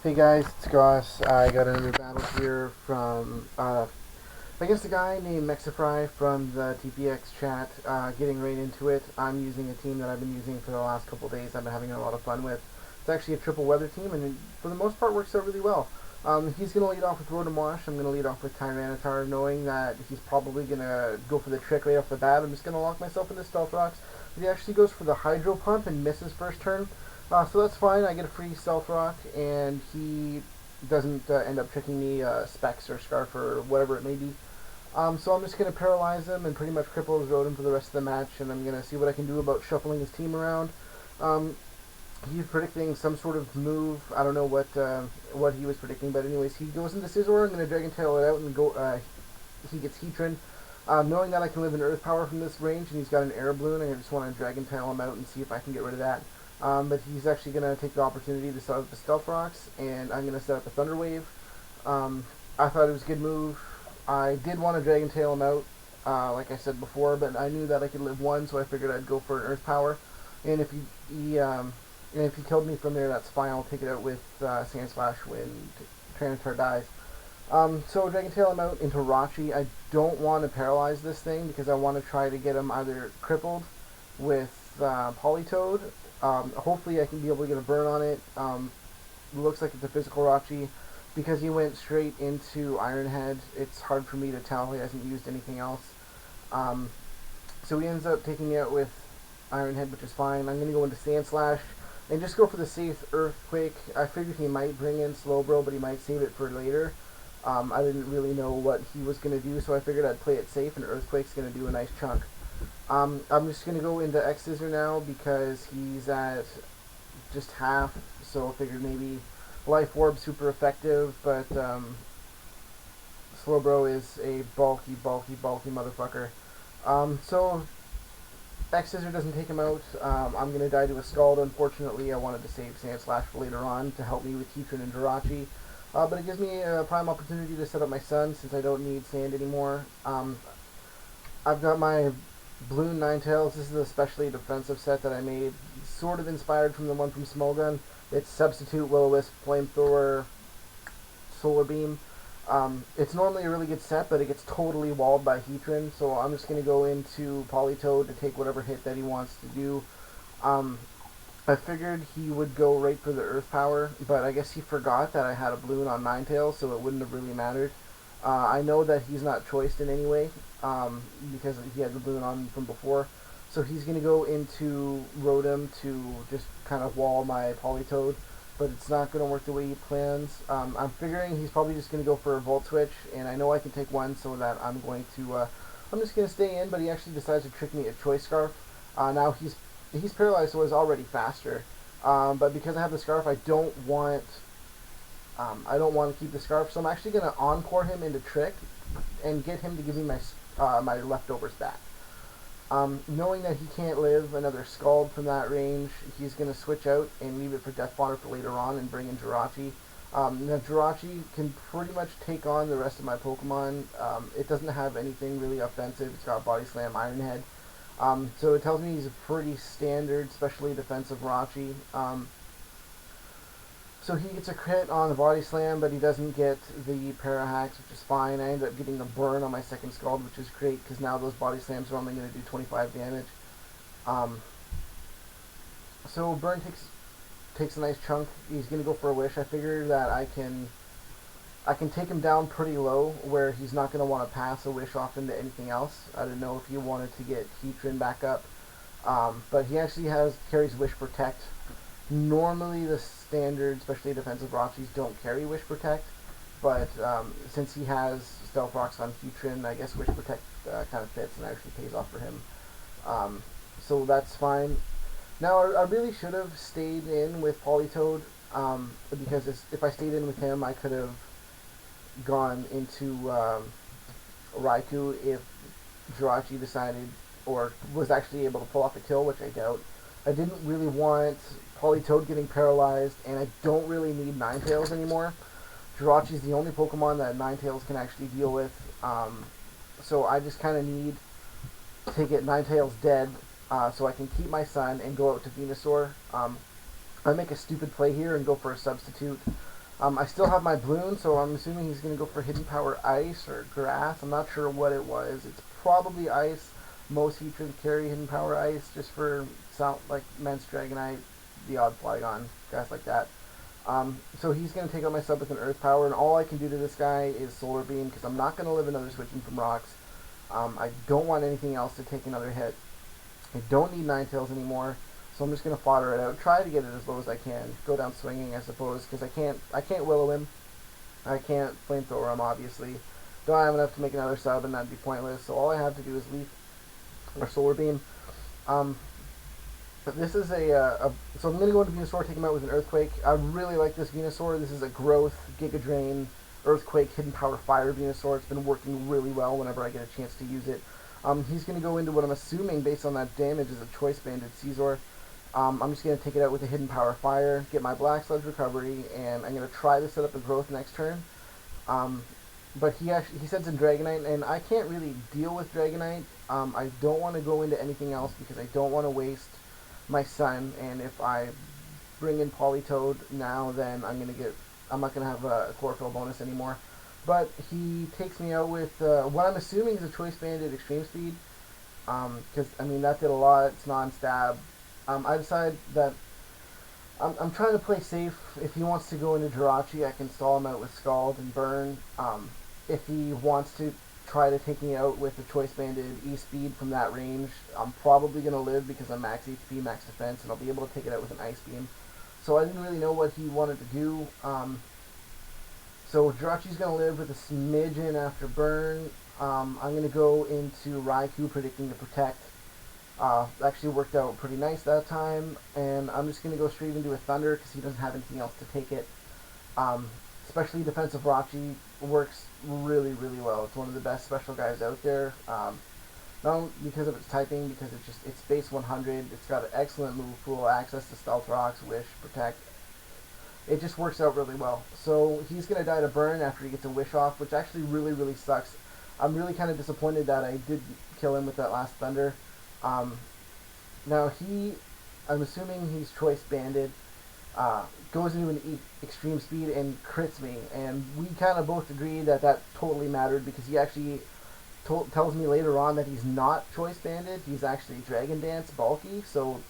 Hey guys, it's Goss. I got another battle here from against a guy named Mexifry from the TPX chat. Getting right into it, I'm using a team that I've been using for the last couple of days. I've been having a lot of fun with. It's actually a triple weather team, and for the most part works out really well. He's going to lead off with Rotom Wash. I'm going to lead off with Tyranitar, knowing that he's probably going to go for the trick right off the bat. I'm just going to lock myself into Stealth Rocks. But he actually goes for the Hydro Pump and misses first turn. So that's fine. I get a free Stealth Rock, and he doesn't end up tricking me Specs or Scarf or whatever it may be. So I'm just going to paralyze him and pretty much cripple his Rotom for the rest of the match, and I'm going to see what I can do about shuffling his team around. Um, he's predicting some sort of move. I don't know what he was predicting, but anyways, he goes into Scizor. I'm going to Dragon Tail it out and go. He gets Heatran. Knowing that I can live in Earth Power from this range, and he's got an Air Balloon, I just want to Dragon Tail him out and see if I can get rid of that. But he's actually going to take the opportunity to set up the Stealth Rocks, and I'm going to set up a Thunder Wave. I thought it was a good move. I did want to Dragon Tail him out, like I said before, but I knew that I could live one, so I figured I'd go for an Earth Power. And if he killed me from there, that's fine. I'll take it out with Sand Slash when Tyranitar dies. So Dragon Tail him out into Rachi. I don't want to paralyze this thing because I want to try to get him either crippled with Politoed. Hopefully I can be able to get a burn on it. It looks like it's a physical Rachi. Because he went straight into Iron Head, it's hard for me to tell. He hasn't used anything else. So he ends up taking it out with Iron Head, which is fine. I'm going to go into Sand Slash and just go for the safe Earthquake. I figured he might bring in Slowbro, but he might save it for later. I didn't really know what he was going to do, so I figured I'd play it safe, and Earthquake's going to do a nice chunk. I'm just going to go into X-Scissor now because he's at just half, so I figured maybe Life Orb super effective, but Slowbro is a bulky motherfucker. So X-Scissor doesn't take him out. I'm going to die to a Scald. Unfortunately, I wanted to save Sand Slash for later on to help me with Heatran and Jirachi. But it gives me a prime opportunity to set up my Sun since I don't need Sand anymore. I've got my Balloon Ninetales. This is a specially defensive set that I made, sort of inspired from the one from Smolgun. It's Substitute, Will-O-Wisp, Flamethrower, Solar Beam. It's normally a really good set, but it gets totally walled by Heatran, so I'm just going to go into Politoed to take whatever hit that he wants to do. I figured he would go right for the Earth Power, but I guess he forgot that I had a Balloon on Ninetales, so it wouldn't have really mattered. I know that he's not choiced in any way, because he had the Balloon on from before. So he's going to go into Rotom to just kind of wall my Politoed, but it's not going to work the way he plans. I'm figuring he's probably just going to go for a Volt Switch, and I know I can take one, so that I'm just going to stay in, but he actually decides to trick me at Choice Scarf. Now he's paralyzed, so he's already faster. But because I have the Scarf, I don't want to keep the Scarf, so I'm actually going to Encore him into Trick and get him to give me my leftovers back. Knowing that he can't live another Scald from that range, he's going to switch out and leave it for Death Water for later on and bring in Jirachi. Now Jirachi can pretty much take on the rest of my Pokemon. It doesn't have anything really offensive. It's got Body Slam, Iron Head. So it tells me he's a pretty standard, specially defensive Rachi. So he gets a crit on the Body Slam, but he doesn't get the Parahax, which is fine. I end up getting a burn on my second Scald, which is great, because now those Body Slams are only going to do 25 damage. So burn takes a nice chunk. He's going to go for a Wish. I figure that I can take him down pretty low, where he's not going to want to pass a Wish off into anything else. I don't know if he wanted to get Heatran back up. But he actually carries Wish Protect. Normally the standard, especially defensive Rachis, don't carry Wish Protect, but since he has Stealth Rocks on Heatran, I guess Wish Protect kind of fits and actually pays off for him. So that's fine. Now I really should have stayed in with Politoed, because if I stayed in with him, I could have gone into Raikou if Jirachi decided or was actually able to pull off a kill, which I doubt. I didn't really want Politoed getting paralyzed, and I don't really need Ninetales anymore. Jirachi's the only Pokemon that Ninetales can actually deal with, so I just kind of need to get Ninetales dead, so I can keep my Sun and go out to Venusaur. I make a stupid play here and go for a Substitute. I still have my balloon, so I'm assuming he's going to go for hidden power ice or grass. I'm not sure what it was. It's probably ice. Most heatrons carry hidden power ice just for sound like Mence Dragonite, the odd Flygon, guys like that. So he's going to take out my sub with an Earth Power, and all I can do to this guy is Solar Beam because I'm not going to live another switching from rocks. I don't want anything else to take another hit. I don't need Ninetales anymore, so I'm just going to fodder it out. Try to get it as low as I can. Go down swinging, I suppose, because I can't Willow him. I can't Flamethrower him, obviously. Don't have enough to make another sub, and that'd be pointless. So all I have to do is Leaf or Solar Beam. Um, but this is so I'm going to go into Venusaur, take him out with an Earthquake. I really like this Venusaur. This is a Growth, Giga Drain, Earthquake, Hidden Power Fire Venusaur. It's been working really well whenever I get a chance to use it. He's going to go into what I'm assuming, based on that damage, is a Choice Banded Caesar. I'm just going to take it out with a Hidden Power Fire, get my Black Sludge Recovery, and I'm going to try to set up a Growth next turn. But he sends in Dragonite, and I can't really deal with Dragonite. I don't want to go into anything else because I don't want to waste my Sun, and if I bring in Politoed now, then I'm not going to have a Chlorophyll bonus anymore. But he takes me out with what I'm assuming is a Choice Banded Extreme Speed, because, I mean, that did a lot. It's non-stab. I decide that I'm trying to play safe. If he wants to go into Jirachi, I can stall him out with Scald and Burn. If he wants to try to take me out with a Choice Banded E-Speed from that range, I'm probably going to live because I'm max HP, max defense, and I'll be able to take it out with an Ice Beam. So I didn't really know what he wanted to do. So Jirachi's going to live with a smidgen after Burn. I'm going to go into Raikou, predicting to Protect. Actually worked out pretty nice that time, and I'm just going to go straight into a Thunder because he doesn't have anything else to take it. Especially Defensive Rachi works really, really well. It's one of the best special guys out there. Not only because of its typing, because it's base 100. It's got an excellent move pool, access to Stealth Rocks, Wish, Protect. It just works out really well. So he's going to die to Burn after he gets a Wish off, which actually really, really sucks. I'm really kind of disappointed that I did kill him with that last Thunder. Now I'm assuming he's Choice Banded, goes into an Extreme Speed and crits me, and we kind of both agree that that totally mattered because he actually tells me later on that he's not Choice Banded, he's actually Dragon Dance bulky, so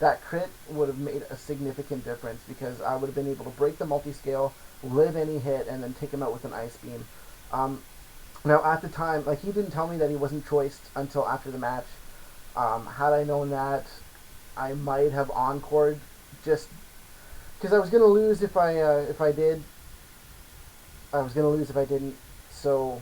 that crit would have made a significant difference because I would have been able to break the multi-scale, live any hit, and then take him out with an Ice Beam. Now at the time, like, he didn't tell me that he wasn't choiced until after the match. Had I known that, I might have encored, just because I was gonna lose if I did. I was gonna lose if I didn't. So